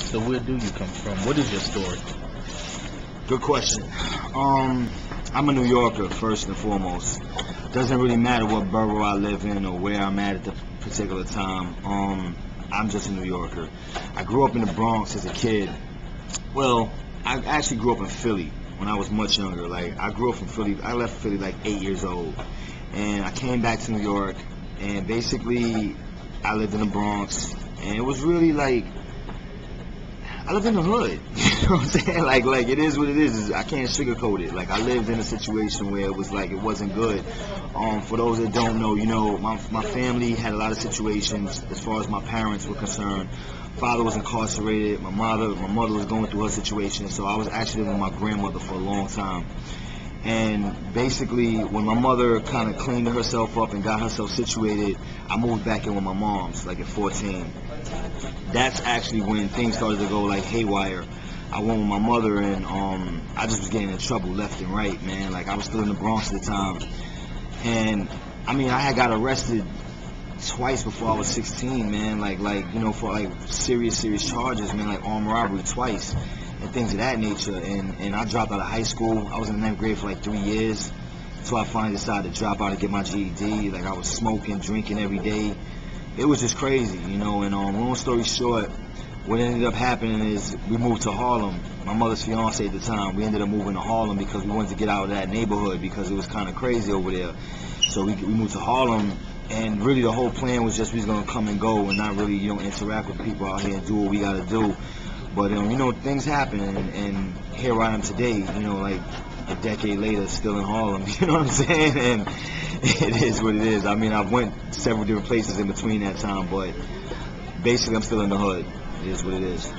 So where do you come from? What is your story? Good question. I'm a New Yorker first and foremost. Doesn't really matter what borough I live in or where I'm at the particular time. I'm just a New Yorker. I grew up in the Bronx as a kid. Well, I actually grew up in Philly when I was much younger. Like, I grew up in Philly. I left Philly like 8 years old, and I came back to New York, and basically I lived in the Bronx, and it was really like I lived in the hood. You know what I'm saying? Like it is what it is. I can't sugarcoat it. Like, I lived in a situation where it was like it wasn't good. For those that don't know, you know, my family had a lot of situations as far as my parents were concerned. Father was incarcerated. My mother was going through her situation. So I was actually living with my grandmother for a long time. And basically, when my mother kind of cleaned herself up and got herself situated, I moved back in with my mom's, like at 14. That's actually when things started to go like haywire. I went with my mother, and I just was getting in trouble left and right, man. Like, I was still in the Bronx at the time. And I mean, I had got arrested twice before I was 16, man. Like you know, for like serious charges, man, like armed robbery twice and things of that nature. And I dropped out of high school. I was in the 9th grade for like 3 years. So I finally decided to drop out and get my GED. Like, I was smoking, drinking every day. It was just crazy, you know. And long story short, what ended up happening is we moved to Harlem. My mother's fiance at the time, we ended up moving to Harlem because we wanted to get out of that neighborhood because it was kind of crazy over there. So we moved to Harlem, and really the whole plan was just we was gonna come and go and not really, you know, interact with people out here and do what we gotta do. But you know, things happen, and here I am today, you know, like a decade later, still in Harlem. You know what I'm saying? And it is what it is. I mean, I went several different places in between that time, but basically I'm still in the hood. It is what it is.